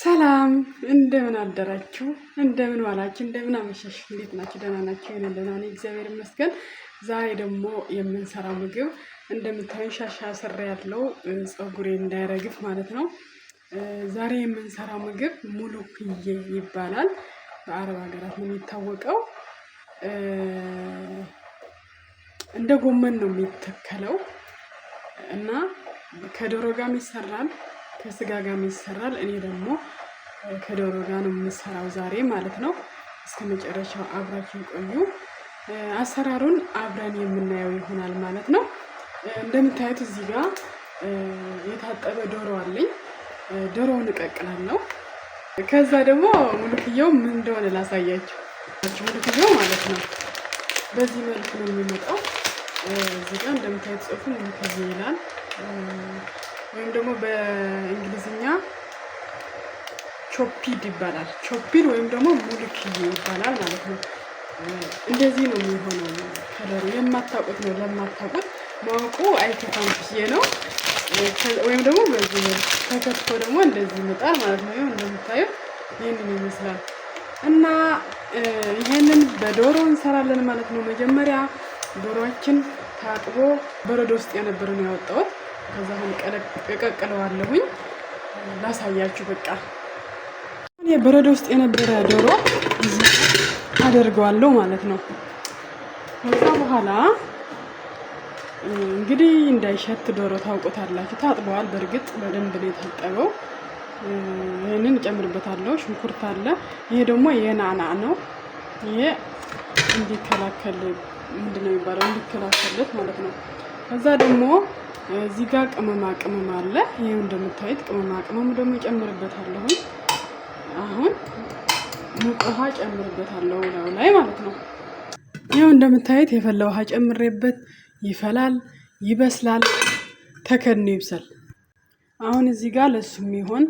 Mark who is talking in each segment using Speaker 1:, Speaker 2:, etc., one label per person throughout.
Speaker 1: ሰላም እንደምን አደራችሁ፣ እንደምን ዋላችሁ፣ እንደምን አመሻችሁ፣ እንዴት ናችሁ? ደህና ናችሁ? እኔ ደህና ነኝ፣ እግዚአብሔር ይመስገን። ዛሬ ደግሞ የምንሰራው ምግብ እንደምታዩን ሻሻ ስሬ ያለው ፀጉሬ እንዳይረግፍ ማለት ነው። ዛሬ የምንሰራው ምግብ ሙሉክዬ ይባላል። በአረብ ሀገራት ነው የሚታወቀው። እንደ ጎመን ነው የሚተከለው እና ከዶሮ ጋር ይሰራል፣ ከስጋ ጋር ይሰራል። እኔ ደግሞ ከዶሮ ጋር ነው የምሰራው ዛሬ ማለት ነው። እስከ መጨረሻው አብራችሁ ቆዩ። አሰራሩን አብረን የምናየው ይሆናል ማለት ነው። እንደምታዩት እዚህ ጋር የታጠበ ዶሮ አለኝ። ዶሮውን እቀቅላለሁ። ከዛ ደግሞ ሙሉክዬው ምን እንደሆነ ላሳያችሁ። ሙሉክዬው ማለት ነው በዚህ መልኩ ነው የሚመጣው። እዚህ ጋር እንደምታዩት ጽሑፉ ሙሉክዬ ይላል፣ ወይም ደግሞ በእንግሊዝኛ ቾፒድ ይባላል። ቾፒድ ወይም ደግሞ ሙሉክዬ ይባላል ማለት ነው። እንደዚህ ነው የሚሆነው ከለሩ። የማታውቁት ነው፣ ለማታውቁት ማወቁ አይከፋም ብዬ ነው። ወይም ደግሞ በዚህ ተከትፎ ደግሞ እንደዚህ ይመጣል ማለት ነው። እንደምታዩት ይህንን ይመስላል እና ይሄንን በዶሮ እንሰራለን ማለት ነው። መጀመሪያ ዶሮአችን ታጥቦ በረዶ ውስጥ የነበረውን ያወጣሁት፣ ከዛ አሁን እቀቅለዋለሁኝ ላሳያችሁ። በቃ እኔ በረዶ ውስጥ የነበረ ዶሮ እዚህ አደርገዋለሁ ማለት ነው። ከዛ በኋላ እንግዲህ እንዳይሸት ዶሮ ታውቁታላችሁ። ታጥበዋል፣ በእርግጥ በደንብ ነው የታጠበው። ይሄንን እጨምርበታለሁ። ሽንኩርት አለ። ይሄ ደግሞ የናና ነው። ይሄ እንዲከላከል ምንድነው የሚባለው እንዲከላከልለት ማለት ነው። ከዛ ደግሞ እዚህ ጋር ቅመማ ቅመም አለ። ይሄው እንደምታዩት ቅመማ ቅመሙ ደግሞ እጨምርበታለሁ። አሁን ሙቅ ውሃ ጨምርበታለሁ ላይ ማለት ነው። ይሄው እንደምታዩት የፈላ ውሃ ጨምሬበት ይፈላል፣ ይበስላል፣ ተከድኖ ይብሰል። አሁን እዚህ ጋር ለሱ የሚሆን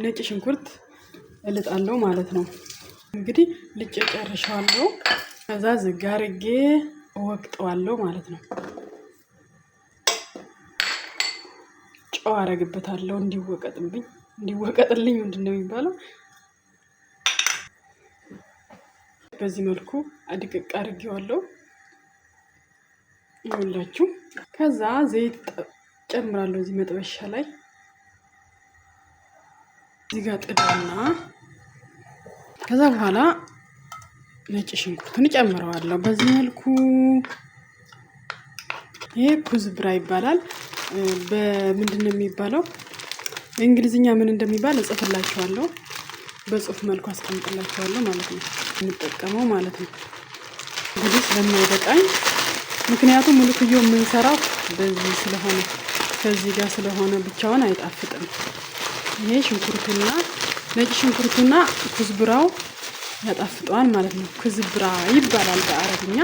Speaker 1: ነጭ ሽንኩርት እልጣለሁ ማለት ነው። እንግዲህ ልጬ ጨርሻለሁ። ከዛ ዝጋ አድርጌ እወቅጠዋለሁ ማለት ነው። ጨው አደርግበታለሁ እንዲወቀጥልኝ ምንድን ነው የሚባለው። በዚህ መልኩ አድቅቅ አድርጌዋለሁ ይኸውላችሁ። ከዛ ዘይት ጨምራለሁ እዚህ መጥበሻ ላይ። እዚህ ጋር ጥዳና ከዛ በኋላ ነጭ ሽንኩርቱን ጨምረዋለሁ በዚህ መልኩ። ይሄ ኩዝብራ ይባላል። በምንድን ነው የሚባለው በእንግሊዝኛ ምን እንደሚባል እጽፍላችኋለሁ፣ በጽሁፍ መልኩ አስቀምጥላችኋለሁ ማለት ነው። እንጠቀመው ማለት ነው እንግዲህ ስለማይበቃኝ፣ ምክንያቱም ሙሉክዬው የምንሰራው በዚህ ስለሆነ ከዚህ ጋር ስለሆነ ብቻውን አይጣፍጥም። ይሄ ሽንኩርቱና ነጭ ሽንኩርቱና ኩዝብራው ያጣፍጠዋል ማለት ነው። ኩዝብራ ይባላል በአረብኛ፣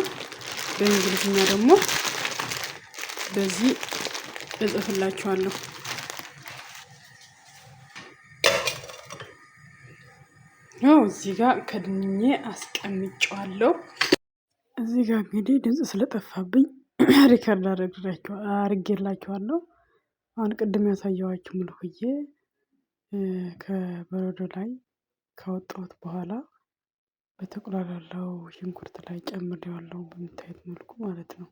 Speaker 1: በእንግሊዝኛ ደግሞ በዚህ እጽፍላችኋለሁ። ያው እዚህ ጋር ከድኜ አስቀምጫለሁ። እዚህ ጋር እንግዲህ ድምጽ ስለጠፋብኝ ሪከርድ አድርጌላችኋለሁ። አሁን ቅድም ያሳየኋችሁ ሙሉክዬ ከበረዶ ላይ ካወጣሁት በኋላ በተቆላላው ሽንኩርት ላይ ጨምሬዋለሁ በምታዩት መልኩ ማለት ነው።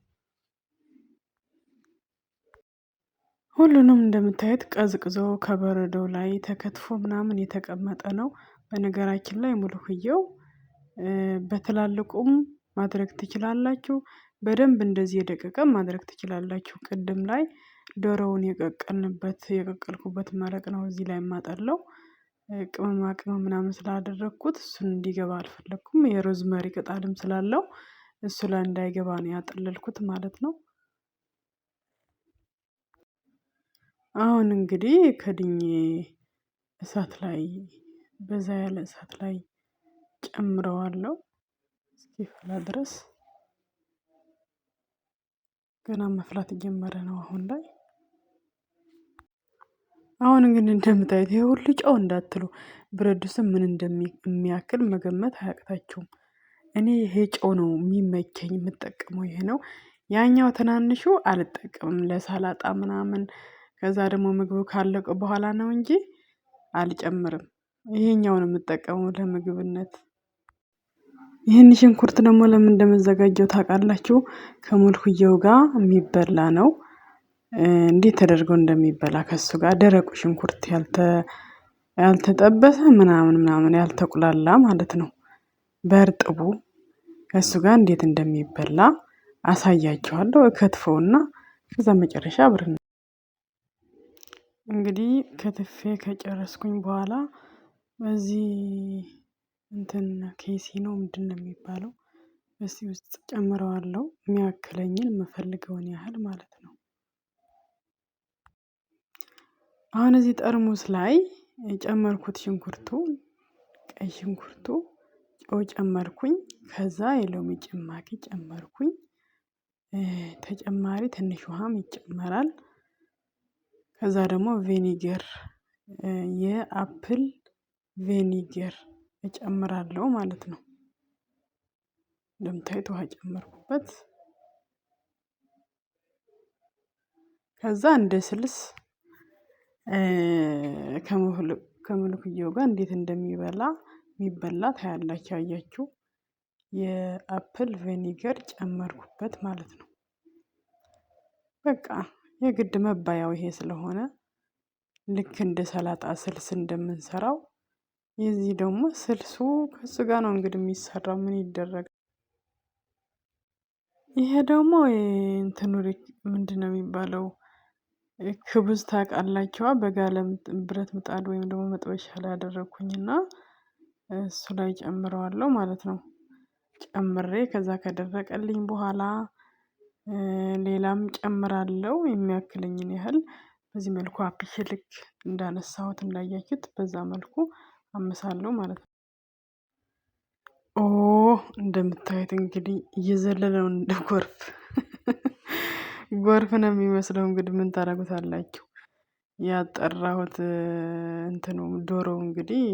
Speaker 1: ሁሉንም እንደምታዩት ቀዝቅዞ ከበረዶ ላይ ተከትፎ ምናምን የተቀመጠ ነው። በነገራችን ላይ ሙሉክዬው በትላልቁም ማድረግ ትችላላችሁ፣ በደንብ እንደዚህ የደቀቀም ማድረግ ትችላላችሁ። ቅድም ላይ ዶሮውን የቀቀልኩበት መረቅ ነው እዚህ ላይ የማጠለው። ቅመማ ቅመም ምናምን ስላደረግኩት እሱን እንዲገባ አልፈለኩም። የሮዝመሪ ቅጠልም ስላለው እሱ ላይ እንዳይገባ ነው ያጠለልኩት ማለት ነው። አሁን እንግዲህ ከድኜ እሳት ላይ በዛ ያለ እሳት ላይ ጨምረዋለሁ እስኪፈላ ድረስ። ገና መፍላት ጀመረ ነው አሁን ላይ። አሁን እንግዲህ እንደምታዩት ይሄ ሁሉ ጨው እንዳትሉ፣ ብረት ድስት ምን እንደሚያክል መገመት አያቅታችሁም። እኔ ይሄ ጨው ነው የሚመቸኝ፣ የምጠቀመው ይሄ ነው። ያኛው ትናንሹ አልጠቀምም ለሳላጣ ምናምን። ከዛ ደግሞ ምግቡ ካለቀ በኋላ ነው እንጂ አልጨምርም። ይሄኛውን የምጠቀመው ለምግብነት። ይህን ሽንኩርት ደግሞ ለምን እንደምዘጋጀው ታውቃላችሁ? ከሙልኩየው ጋር የሚበላ ነው። እንዴት ተደርጎ እንደሚበላ ከሱ ጋር ደረቁ ሽንኩርት ያልተጠበሰ ምናምን ያልተቁላላ ማለት ነው። በእርጥቡ ከሱ ጋር እንዴት እንደሚበላ አሳያችኋለሁ። እከትፈውና ከዛ መጨረሻ አብረን እንግዲህ ከትፌ ከጨረስኩኝ በኋላ በዚህ እንትን ኬሲ ነው ምንድነው የሚባለው? በዚህ ውስጥ ጨምረዋለሁ የሚያክለኝን የምፈልገውን ያህል ማለት ነው። አሁን እዚህ ጠርሙስ ላይ የጨመርኩት ሽንኩርቱ ቀይ ሽንኩርቱ ጨው ጨመርኩኝ። ከዛ የሎሚ ጭማቂ ጨመርኩኝ። ተጨማሪ ትንሽ ውሃም ይጨመራል። ከዛ ደግሞ ቬኒገር የአፕል ቬኒገር እጨምራለሁ ማለት ነው። እንደምታዩት ውሃ ጨመርኩበት። ከዛ እንደ ስልስ ከሙልኩየው ጋር እንዴት እንደሚበላ ታያላችሁ። አያችሁ የአፕል ቬኒገር ጨመርኩበት ማለት ነው። በቃ የግድ መባያው ይሄ ስለሆነ ልክ እንደ ሰላጣ ስልስ እንደምንሰራው የዚህ ደግሞ ስልሱ ከሱ ጋር ነው እንግዲህ የሚሰራው። ምን ይደረጋል? ይሄ ደግሞ እንትኑ ምንድነው የሚባለው? ክብዝ ታውቃላችኋ? በጋለ ብረት ምጣድ ወይም ደግሞ መጥበሻ ላይ አደረኩኝና እሱ ላይ ጨምረዋለሁ ማለት ነው። ጨምሬ ከዛ ከደረቀልኝ በኋላ ሌላም ጨምራለሁ የሚያክለኝን ያህል በዚህ መልኩ አብሼ ልክ እንዳነሳሁት እንዳያችሁት በዛ መልኩ አምሳለሁ ማለት ነው። ኦ እንደምታዩት እንግዲህ እየዘለለው እንደ ጎርፍ ነው የሚመስለው። እንግዲህ ምን ታደርጉታላችሁ? ያጠራሁት እንትኑ ዶሮ እንግዲህ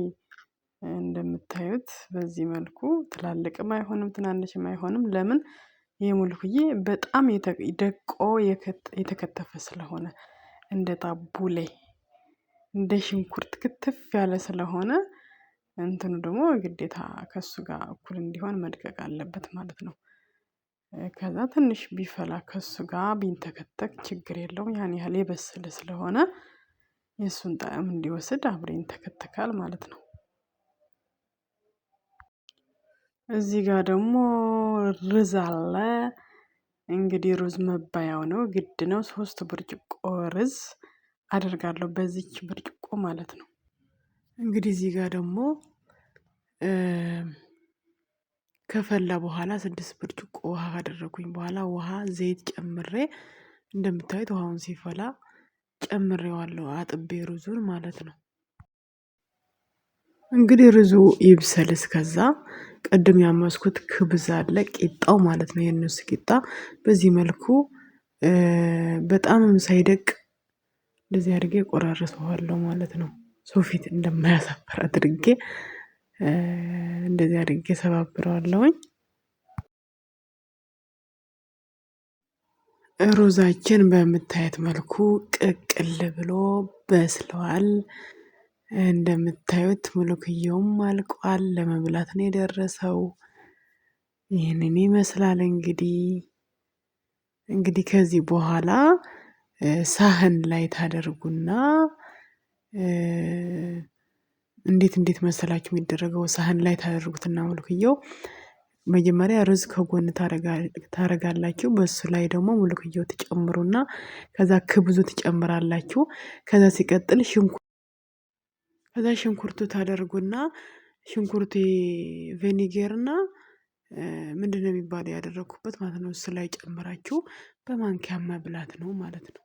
Speaker 1: እንደምታዩት በዚህ መልኩ ትላልቅም አይሆንም ትናንሽም አይሆንም። ለምን? የሙልኩዬ በጣም ደቆ የተከተፈ ስለሆነ እንደ ታቡሌ እንደ ሽንኩርት ክትፍ ያለ ስለሆነ እንትኑ ደግሞ ግዴታ ከሱ ጋር እኩል እንዲሆን መድቀቅ አለበት ማለት ነው። ከዛ ትንሽ ቢፈላ ከሱ ጋር ቢንተከተክ ችግር የለውም። ያን ያህል የበሰለ ስለሆነ የእሱን ጣዕም እንዲወስድ አብሮ ይንተከተካል ማለት ነው። እዚህ ጋር ደግሞ ሩዝ አለ። እንግዲህ ሩዝ መባያው ነው ግድ ነው። 3 ብርጭቆ ሩዝ አደርጋለሁ በዚች ብርጭቆ ማለት ነው። እንግዲህ እዚህ ጋር ደግሞ ከፈላ በኋላ 6 ብርጭቆ ውሃ ካደረኩኝ በኋላ ውሃ ዘይት ጨምሬ እንደምታዩት ውሃውን ሲፈላ ጨምሬዋለሁ አጥቤ ሩዙን ማለት ነው። እንግዲህ ሩዙ ይብሰል። እስከዛ ቅድም ያመስኩት ክብዝ አለ ቂጣው ማለት ነው። የእነሱ ቂጣ በዚህ መልኩ በጣምም ሳይደቅ እንደዚህ አድርጌ ቆራርሰዋለሁ ማለት ነው። ሰው ፊት እንደማያሳፍር አድርጌ እንደዚህ አድርጌ ሰባብረዋለሁኝ። ሩዛችን በምታዩት መልኩ ቅቅል ብሎ በስለዋል። እንደምታዩት ሙሉክየውም አልቋል ለመብላት ነው የደረሰው። ይህንን ይመስላል እንግዲህ ከዚህ በኋላ ሳህን ላይ ታደርጉና እንዴት መሰላችሁ የሚደረገው? ሳህን ላይ ታደርጉትና ሙሉክየው መጀመሪያ ሩዝ ከጎን ታረጋላችሁ። በሱ ላይ ደግሞ ሙሉክየው ትጨምሩና ከዛ ክብዙ ትጨምራላችሁ። ከዛ ሲቀጥል ሽንኩርቱ ታደርጉና ሽንኩርቱ ቬኒጌርና ምንድነው የሚባለው ያደረኩበት ማለት ነው። እሱ ላይ ጨምራችሁ በማንኪያ መብላት ነው ማለት ነው።